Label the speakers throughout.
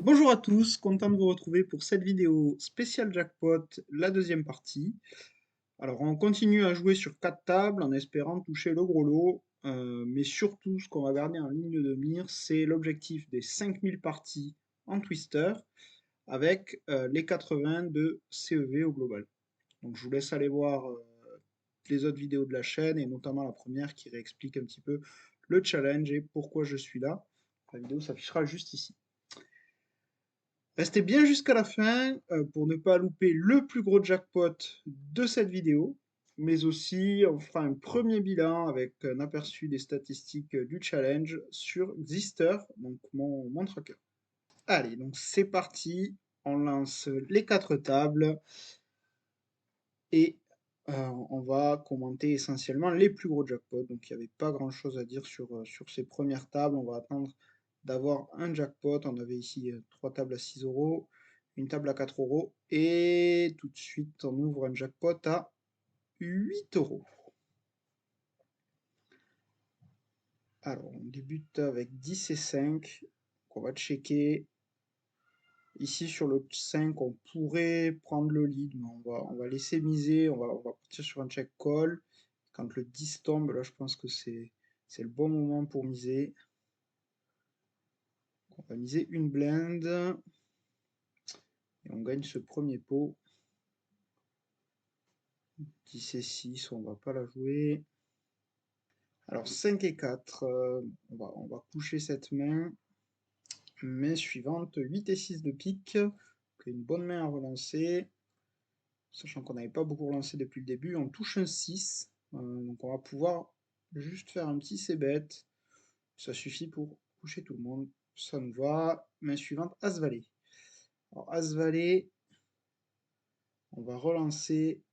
Speaker 1: Bonjour à tous, content de vous retrouver pour cette vidéo spéciale jackpot, la deuxième partie. Alors on continue à jouer sur 4 tables en espérant toucher le gros lot, mais surtout ce qu'on va garder en ligne de mire, c'est l'objectif des 5000 parties en twister avec les 80 de CEV au global. Donc je vous laisse aller voir les autres vidéos de la chaîne et notamment la première qui réexplique un petit peu le challenge et pourquoi je suis là. La vidéo s'affichera juste ici. Restez bien jusqu'à la fin pour ne pas louper le plus gros jackpot de cette vidéo, mais aussi on fera un premier bilan avec un aperçu des statistiques du challenge sur Xister, donc mon tracker. Allez, donc c'est parti, on lance les 4 tables et on va commenter essentiellement les plus gros jackpots. Donc il n'y avait pas grand chose à dire sur ces premières tables, on va attendre d'avoir un jackpot. On avait ici 3 tables à 6 euros, une table à 4 euros, et tout de suite on ouvre un jackpot à 8 euros. Alors on débute avec 10 et 5, on va checker. Ici sur le 5, on pourrait prendre le lead, mais on va laisser miser, on va partir sur un check call. Quand le 10 tombe, là je pense que c'est le bon moment pour miser. On va miser une blinde et on gagne ce premier pot. 10 et 6, on va pas la jouer. Alors 5 et 4, on va coucher cette main. Main suivante, 8 et 6 de pique. Une bonne main à relancer. Sachant qu'on n'avait pas beaucoup relancé depuis le début. On touche un 6. Donc on va pouvoir juste faire un petit c-bet. Ça suffit pour coucher tout le monde. Ça nous va. Main suivante, As-Valet. Alors As-Valet, on va relancer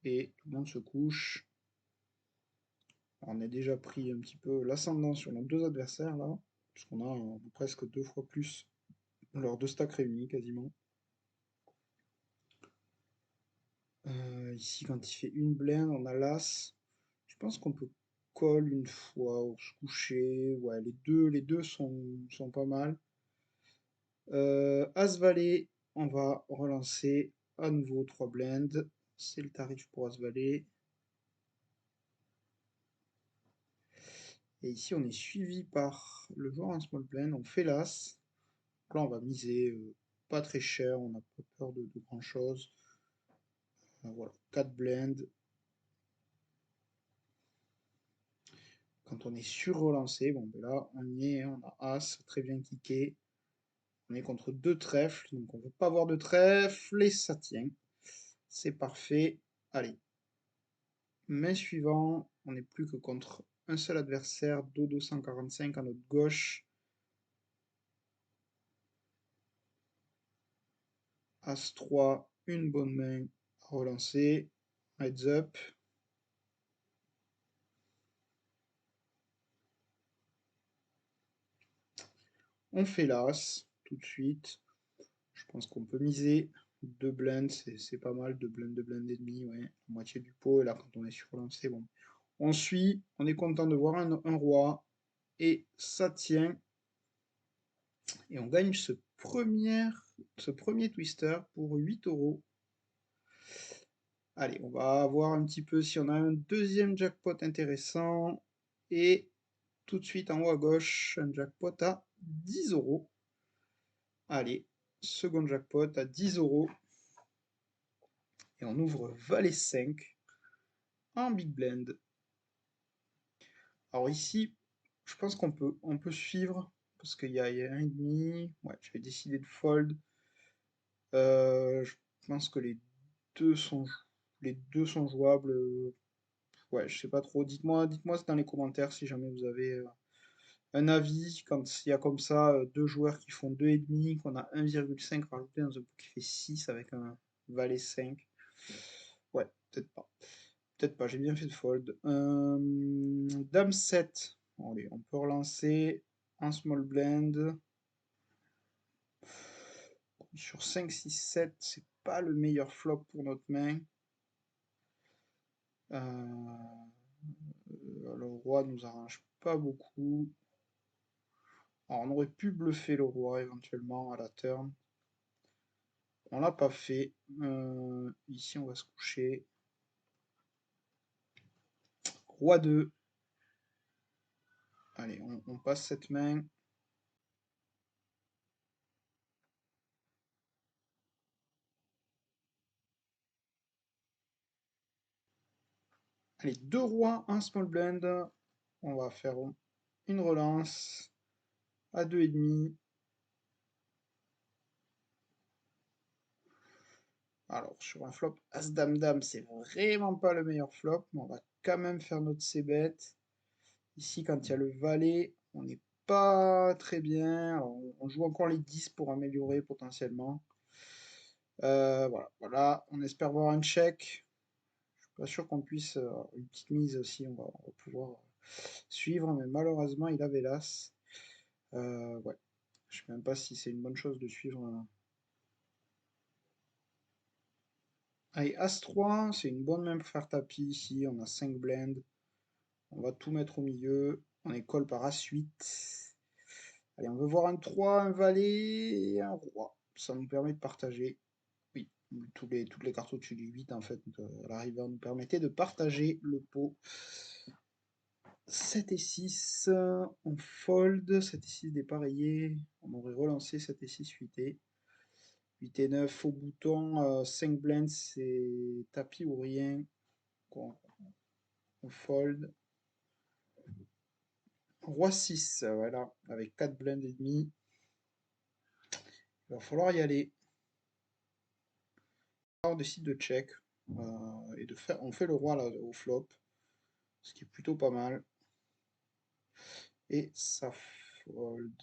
Speaker 1: et tout le monde se couche. On a déjà pris un petit peu l'ascendant sur nos deux adversaires là, puisqu'on a presque 2 fois plus leurs deux stacks réunis quasiment. Ici, quand il fait une blinde, on a l'As. Je pense qu'on peut call une fois ou se coucher. Ouais, les deux sont pas mal. As-Valet, on va relancer à nouveau 3 blindes. C'est le tarif pour As-Valet. Et ici, on est suivi par le joueur en small blind. On fait l'As. Là, on va miser pas très cher. On n'a pas peur de grand chose. Voilà, 4 blindes. Quand on est sur-relancé, bon, ben là, on y est. On a As, très bien kické. On est contre 2 trèfles, donc on ne veut pas avoir de trèfle, et ça tient. C'est parfait. Allez, main suivante, on n'est plus que contre un seul adversaire, Dodo 145 à notre gauche. As-3, une bonne main à relancer. Heads up. On fait l'As tout de suite. Je pense qu'on peut miser. 2 blinds, c'est pas mal. 2 blinds et demi, ouais. La moitié du pot. Et là, quand on est sur relancé, bon. On suit. On est content de voir un roi. Et ça tient. Et on gagne ce premier twister pour 8 euros. Allez, on va voir un petit peu si on a un deuxième jackpot intéressant. Et tout de suite en haut à gauche, un jackpot à 10 euros. Allez, second jackpot à 10 euros. Et on ouvre Valet 5 en big blend. Alors ici, je pense on peut suivre parce qu'il y a 1,5. Ouais, je vais décider de fold. Je pense que les deux sont jouables. Ouais, je sais pas trop. Dites-moi dans les commentaires si jamais vous avez un avis. Quand il y a comme ça deux joueurs qui font 2,5, qu'on a 1,5 rajouté dans un pot qui fait 6 avec un valet 5. Ouais, peut-être pas. Peut-être pas, j'ai bien fait de fold. Dame 7. Allez, on peut relancer un small blend. Sur 5, 6, 7, c'est pas le meilleur flop pour notre main. Le roi nous arrange pas beaucoup. Alors, on aurait pu bluffer le roi éventuellement à la turn. On l'a pas fait. Ici, on va se coucher. Roi 2. Allez, on passe cette main. Allez, deux rois, un small blind. On va faire une relance à 2,5. Alors, sur un flop As-Dame-Dame, c'est vraiment pas le meilleur flop, mais on va quand même faire notre C-bet. Ici, quand il y a le valet, on n'est pas très bien. Alors, on joue encore les 10 pour améliorer potentiellement. Voilà, on espère voir un check. Je suis pas sûr qu'on puisse. Une petite mise aussi, on va pouvoir suivre, mais malheureusement, il avait l'as. Ouais, je sais même pas si c'est une bonne chose de suivre. Allez, As-3, c'est une bonne main pour faire tapis ici. On a 5 blends. On va tout mettre au milieu. On est call par As-8. Allez, on veut voir un 3, un valet et un roi. Ça nous permet de partager. Oui, toutes les cartes au-dessus du 8, en fait, à l'arrivée, nous permettait de partager le pot. 7 et 6, on fold. 7 et 6 dépareillé. On aurait relancé 7 et 6 8 et. 8 et 9 au bouton. 5 blends, c'est tapis ou rien. On fold. Roi 6, voilà, avec 4 blends et demi. Il va falloir y aller. On décide de check et de faire. On fait le roi là, au flop, ce qui est plutôt pas mal. Et ça fold.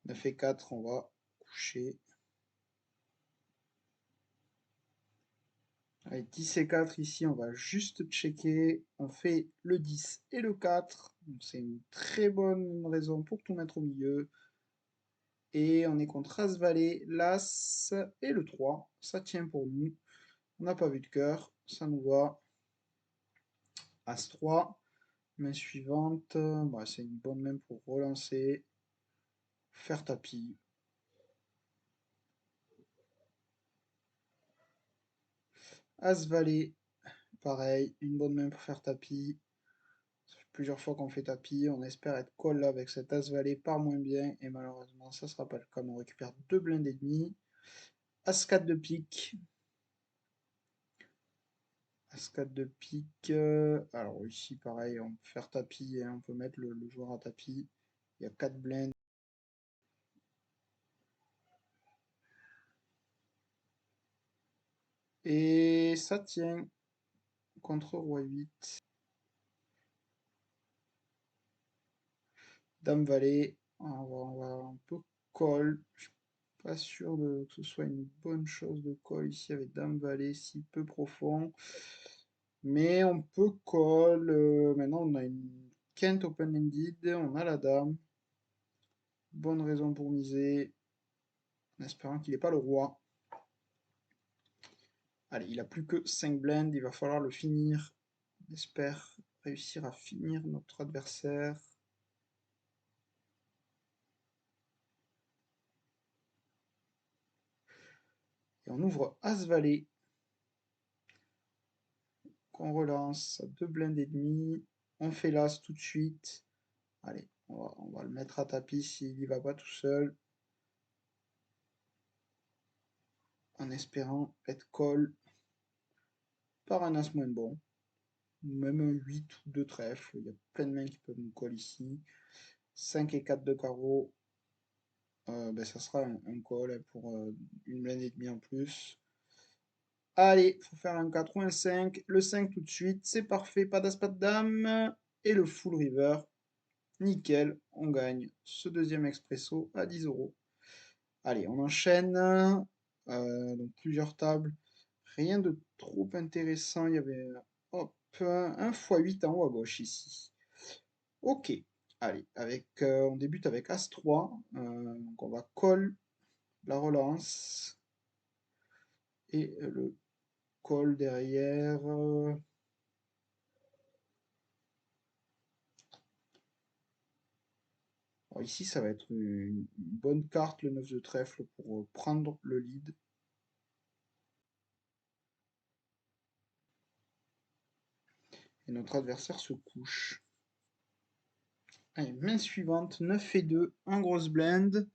Speaker 1: 9 et 4, on va coucher. Avec 10 et 4 ici, on va juste checker. On fait le 10 et le 4. C'est une très bonne raison pour tout mettre au milieu. Et on est contre As-Valet, l'As et le 3. Ça tient pour nous. On n'a pas vu de cœur. Ça nous va. As-3. Main suivante. Bah, c'est une bonne main pour relancer. Faire tapis. As-Valet. Pareil. Une bonne main pour faire tapis. Ça fait plusieurs fois qu'on fait tapis. On espère être call là avec cet As-Valet par moins bien. Et malheureusement, ça ne sera pas le cas. On récupère 2 blindes et demi. As-4 de pique. As-4 de pique. Alors ici, pareil, on peut faire tapis et on peut mettre le joueur à tapis. Il y a 4 blindes. Et ça tient contre Roi 8. Dame Valet. On va un peu call. Je suis pas sûr que ce soit une bonne chose de call ici avec Dame Valet si peu profond. Mais on peut call. Maintenant, on a une quinte open-ended. On a la dame. Bonne raison pour miser. En espérant qu'il n'ait pas le roi. Allez, il a plus que 5 blinds. Il va falloir le finir. On espère réussir à finir notre adversaire. Et on ouvre As-Valet. Qu'on relance à 2 blindes et demi. On fait l'As tout de suite. Allez, on va le mettre à tapis s'il n'y va pas tout seul. En espérant être call par un As moins bon. Même un 8 ou 2 trèfles. Il y a plein de mains qui peuvent nous call ici. 5 et 4 de carreau. Ben, ça sera un call pour une blinde et demie en plus. Allez, faut faire un 4 ou un 5. Le 5 tout de suite, c'est parfait, pas d'as, pas de dame. Et le full river, nickel, on gagne ce deuxième expresso à 10 euros. Allez, on enchaîne. Donc plusieurs tables. Rien de trop intéressant. Il y avait hop, un x8 en haut à gauche ici. Ok. Allez, on débute avec As-3. Donc on va call la relance. Et le call derrière. Alors ici, ça va être une bonne carte, le 9 de trèfle, pour prendre le lead. Et notre adversaire se couche. Allez, main suivante, 9 et 2, en grosse blinde.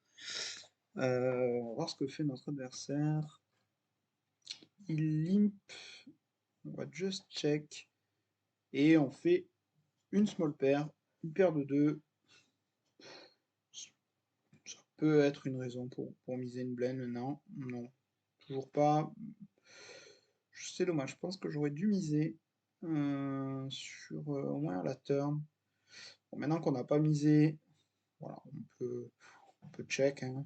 Speaker 1: On va voir ce que fait notre adversaire. Il limp. On va just check. Et on fait une small pair, une paire de 2. Ça peut être une raison pour miser une blinde maintenant. Non, toujours pas. C'est dommage, je pense que j'aurais dû miser sur au moins la turn. Bon, maintenant qu'on n'a pas misé, voilà, on peut check, hein.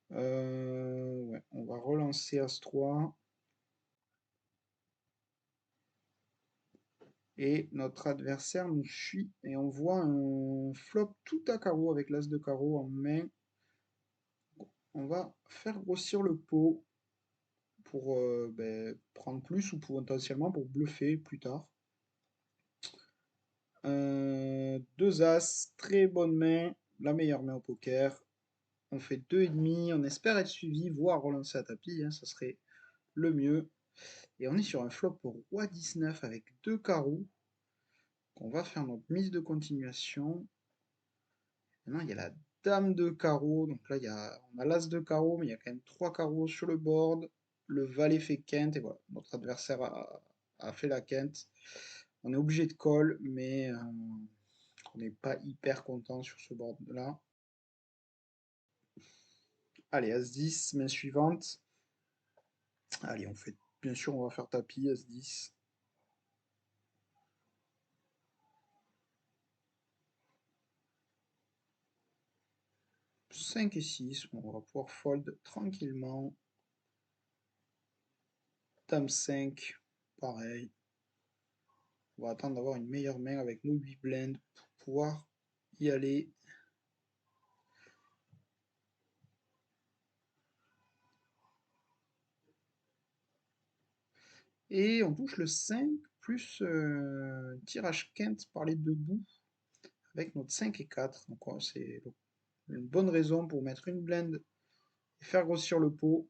Speaker 1: Ouais, on va relancer As-3. Et notre adversaire nous suit. Et on voit un flop tout à carreau avec l'As de carreau en main. On va faire grossir le pot pour prendre plus ou potentiellement pour bluffer plus tard. Deux As, très bonne main, la meilleure main au poker. On fait 2,5, on espère être suivi, voire relancer à tapis, hein, ça serait le mieux. Et on est sur un flop pour Roi 19 avec deux carreaux. On va faire notre mise de continuation. Maintenant, il y a la Dame de carreau. Donc là, on a l'As de carreau, mais il y a quand même trois carreaux sur le board. Le Valet fait quinte, et voilà, notre adversaire a fait la quinte. On est obligé de call, mais on n'est pas hyper content sur ce board-là. Allez, As-10, main suivante. Allez, on fait, bien sûr, on va faire tapis, As-10. « 5 et 6, on va pouvoir fold tranquillement. Dame 5, pareil. On va attendre d'avoir une meilleure main avec nos 8 blinds pour pouvoir y aller. Et on touche le 5 plus tirage quinte par les deux bouts avec notre 5 et 4. Donc c'est une bonne raison pour mettre une blinde et faire grossir le pot.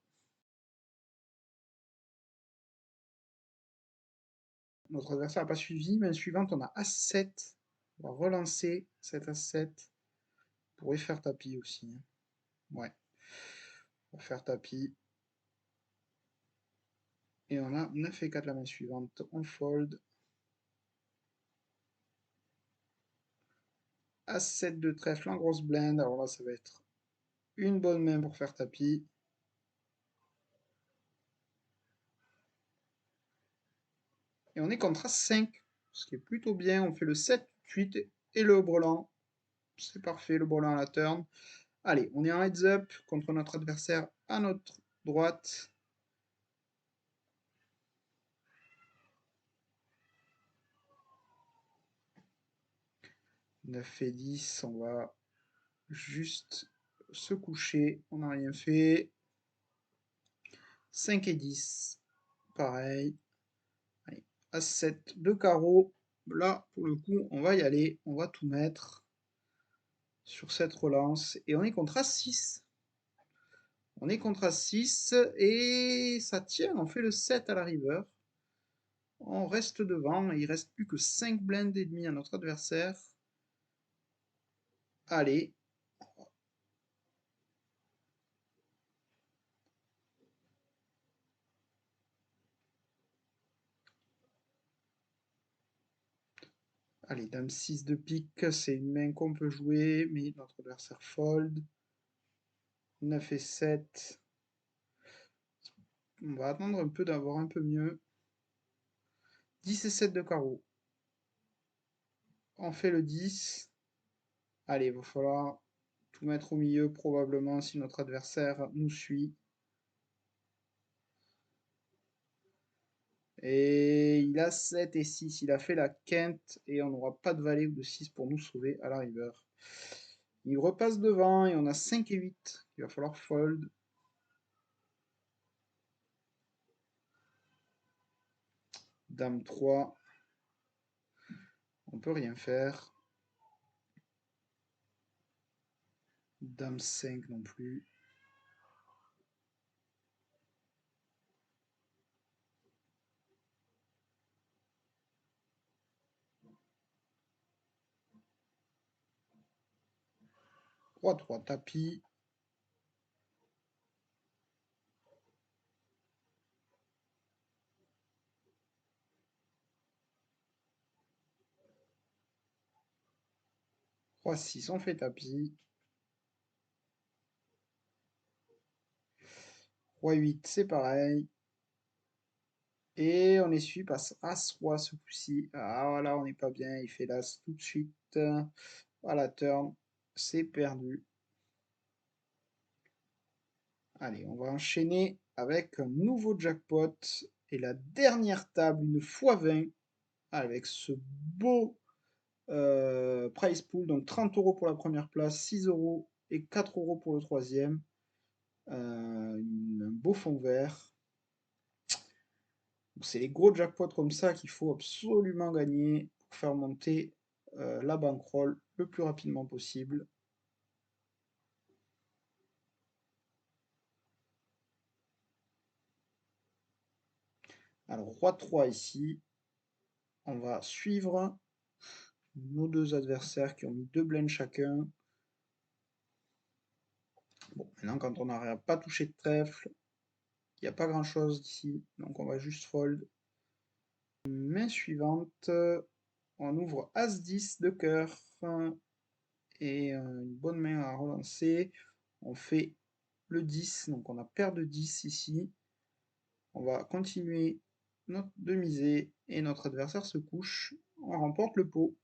Speaker 1: Notre adversaire n'a pas suivi. Main suivante, on a As-7. On va relancer cet As-7 pour y faire tapis aussi. Ouais, on va faire tapis. Et on a 9 et 4 la main suivante. On fold. As-7 de trèfle en grosse blinde. Alors là, ça va être une bonne main pour faire tapis. Et on est contre As-5, ce qui est plutôt bien. On fait le 7, 8 et le brelan. C'est parfait, le brelan à la turn. Allez, on est en heads up contre notre adversaire à notre droite. « 9 et 10, on va juste se coucher. On n'a rien fait. 5 et 10, pareil. Allez, As-7 de carreau. Là, pour le coup, on va y aller. On va tout mettre sur cette relance. Et on est contre As-6. On est contre As-6 et ça tient, on fait le 7 à la river. On reste devant et il reste plus que 5 blindes et demi à notre adversaire. Allez. Allez, dame 6 de pique, c'est une main qu'on peut jouer, mais notre adversaire fold. 9 et 7. On va attendre un peu d'avoir un peu mieux. 10 et 7 de carreau. On fait le 10. Allez, il va falloir tout mettre au milieu probablement si notre adversaire nous suit. Et il a 7 et 6. Il a fait la quinte et on n'aura pas de valet ou de 6 pour nous sauver à la river. Il repasse devant et on a 5 et 8. Il va falloir fold. Dame 3. On peut rien faire. Dame 5 non plus. Roi 3 tapis. Roi 6, on fait tapis. Roi 8, c'est pareil. Et on est suivi par As-Roi ce coup-ci. Ah voilà, on n'est pas bien. Il fait l'As tout de suite. Voilà, turn. C'est perdu. Allez, on va enchaîner avec un nouveau jackpot. Et la dernière table, une x20. Avec ce beau price pool. Donc 30 euros pour la première place, 6 euros et 4 euros pour le troisième. Un beau fond vert. C'est les gros jackpots comme ça qu'il faut absolument gagner pour faire monter la bankroll le plus rapidement possible. Alors, roi 3 ici, on va suivre nos deux adversaires qui ont mis 2 blindes chacun. Bon, maintenant, quand on n'arrive pas touché de trèfle, il n'y a pas grand chose ici, donc on va juste fold. Main suivante, on ouvre As-10 de cœur et une bonne main à relancer. On fait le 10, donc on a paire de 10 ici. On va continuer de miser et notre adversaire se couche. On remporte le pot.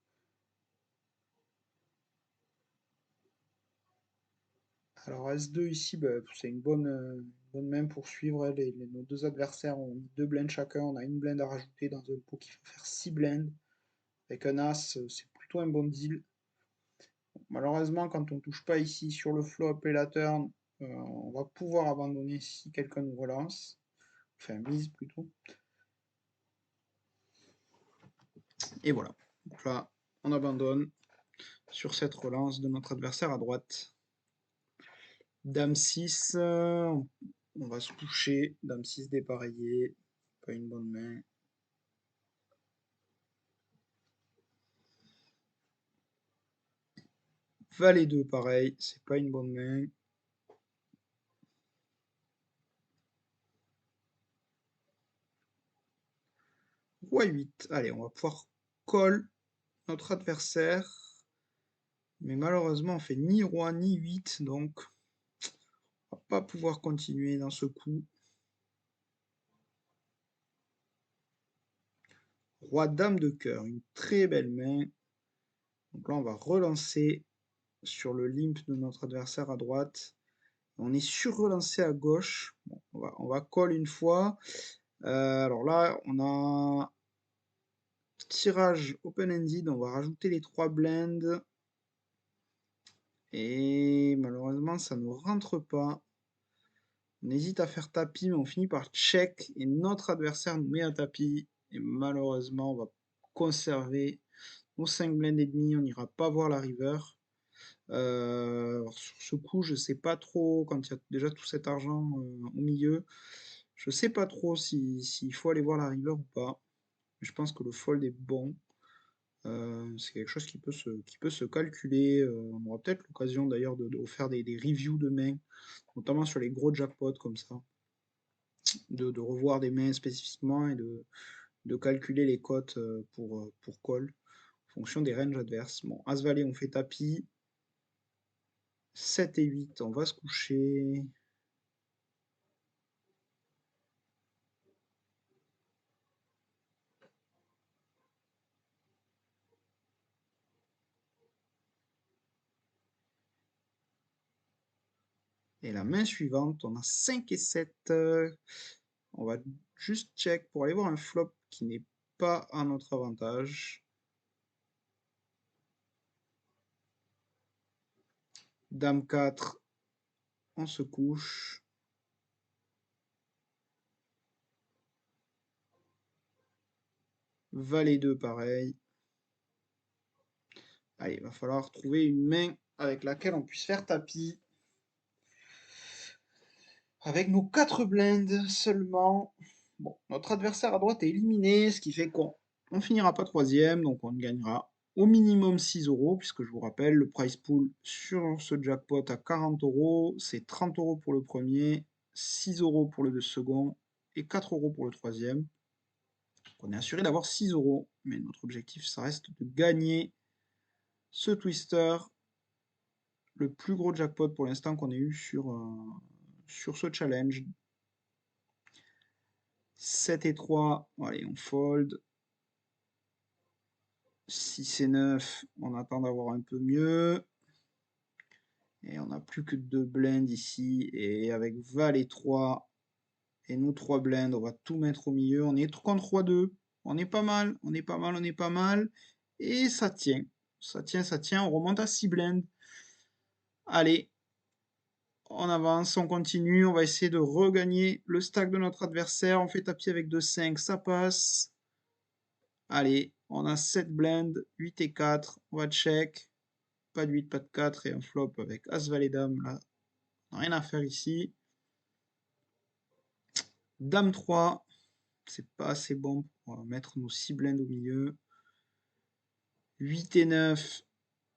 Speaker 1: Alors As-2 ici, bah, c'est une bonne main pour suivre. Nos deux adversaires ont mis 2 blindes chacun. On a une blinde à rajouter dans un pot qui va faire 6 blindes. Avec un As, c'est plutôt un bon deal. Malheureusement, quand on touche pas ici sur le flop et la turn, on va pouvoir abandonner si quelqu'un nous relance. Enfin, mise plutôt. Et voilà. Donc là, on abandonne sur cette relance de notre adversaire à droite. Dame 6, on va se coucher. Dame 6 dépareillé. Pas une bonne main. Valet 2, pareil. C'est pas une bonne main. Roi 8. Allez, on va pouvoir call notre adversaire. Mais malheureusement, on fait ni roi ni 8. Donc, on va pas pouvoir continuer dans ce coup. Roi dame de cœur. Une très belle main. Donc là, on va relancer sur le limp de notre adversaire à droite. On est sur-relancé à gauche. Bon, on va call une fois. Alors là, on a tirage open-ended. On va rajouter les 3 blinds. Et malheureusement, ça ne rentre pas. On hésite à faire tapis, mais on finit par check. Et notre adversaire nous met un tapis. Et malheureusement, on va conserver nos 5 blinds et demi. On n'ira pas voir la river. Sur ce coup, je sais pas trop, quand il y a déjà tout cet argent au milieu, je sais pas trop s'il faut aller voir la river ou pas. Je pense que le fold est bon. C'est quelque chose qui peut se calculer. On aura peut-être l'occasion d'ailleurs de faire des reviews de mains, notamment sur les gros jackpots comme ça, de revoir des mains spécifiquement et de calculer les cotes pour call en fonction des ranges adverses. Bon, As-Valet, on fait tapis. 7 et 8, on va se coucher. Et la main suivante, on a 5 et 7. On va juste check pour aller voir un flop qui n'est pas à notre avantage. Dame 4, on se couche. Valet 2, pareil. Allez, il va falloir trouver une main avec laquelle on puisse faire tapis. Avec nos 4 blindes seulement. Bon, notre adversaire à droite est éliminé, ce qui fait qu'on ne finira pas troisième, donc on gagnera au minimum 6 euros, puisque je vous rappelle, le prize pool sur ce jackpot à 40 euros, c'est 30 euros pour le premier, 6 euros pour le second et 4 euros pour le troisième. Donc on est assuré d'avoir 6 euros, mais notre objectif, ça reste de gagner ce twister, le plus gros jackpot pour l'instant qu'on ait eu sur ce challenge. 7 et 3, allez, on fold. 6 et 9, on attend d'avoir un peu mieux. Et on n'a plus que 2 blinds ici. Et avec Val et 3 et nos 3 blinds, on va tout mettre au milieu. On est contre 3-2. On est pas mal, on est pas mal, on est pas mal. Et ça tient. Ça tient, ça tient. On remonte à 6 blinds. Allez, on avance, on continue. On va essayer de regagner le stack de notre adversaire. On fait tapis avec 2-5, ça passe. Allez, on a 7 blinds, 8 et 4. On va check. Pas de 8, pas de 4 et un flop avec As, Valet, Dame. Là, on n'a rien à faire ici. Dame 3, c'est pas assez bon pour mettre nos 6 blindes au milieu. 8 et 9,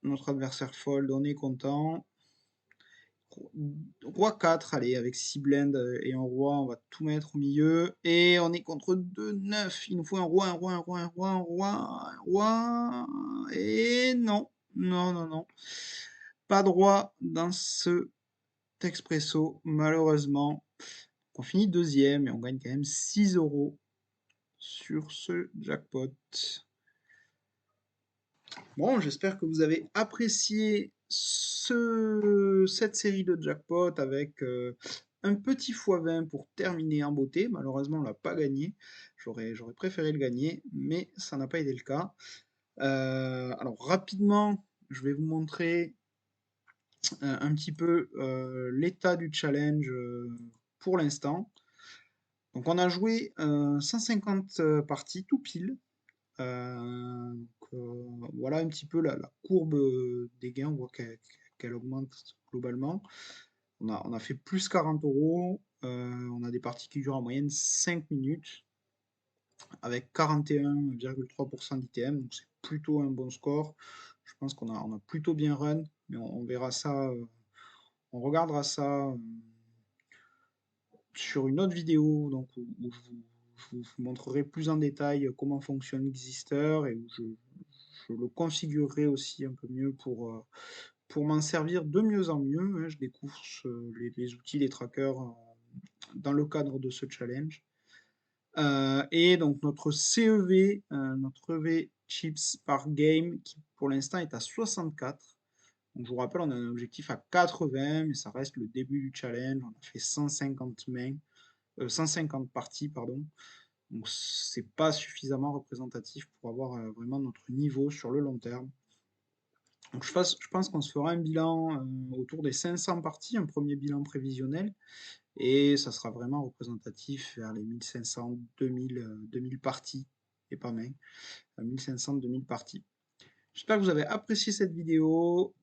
Speaker 1: notre adversaire fold, on est content. Roi 4, allez, avec 6 blindes et un roi, on va tout mettre au milieu. Et on est contre 2, 9. Il nous faut un roi, un roi, un roi, un roi, un roi, un roi. Et non, non, non, non. Pas de roi dans ce expresso, malheureusement. On finit deuxième et on gagne quand même 6 euros sur ce jackpot. Bon, j'espère que vous avez apprécié cette série de jackpot avec un petit x20 pour terminer en beauté. Malheureusement, on l'a pas gagné. J'aurais préféré le gagner, mais ça n'a pas été le cas. Alors rapidement, je vais vous montrer un petit peu l'état du challenge pour l'instant. Donc on a joué 150 parties tout pile. Voilà un petit peu la courbe des gains, on voit qu'elle augmente globalement. On a fait plus 40 euros, on a des parties qui durent en moyenne 5 minutes, avec 41,3% d'ITM, donc c'est plutôt un bon score. Je pense qu'on a plutôt bien run, mais on verra ça, on regardera ça sur une autre vidéo donc, où je vous montrerai plus en détail comment fonctionne Xister et où je le configurerai aussi un peu mieux pour m'en servir de mieux en mieux. Hein. Je découvre les outils, les trackers dans le cadre de ce challenge. Et donc notre CEV, notre EV chips par game, qui pour l'instant est à 64. Donc, je vous rappelle, on a un objectif à 80, mais ça reste le début du challenge. On a fait 150 mains. 150 parties, pardon. Donc c'est pas suffisamment représentatif pour avoir vraiment notre niveau sur le long terme. Donc je pense qu'on se fera un bilan autour des 500 parties, un premier bilan prévisionnel, et ça sera vraiment représentatif vers les 1500, 2000 parties, et pas main, 1500, 2000 parties. J'espère que vous avez apprécié cette vidéo.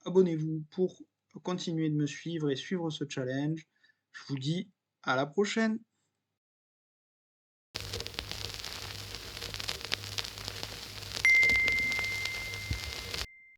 Speaker 1: Abonnez-vous pour continuer de me suivre et suivre ce challenge. Je vous dis à la prochaine.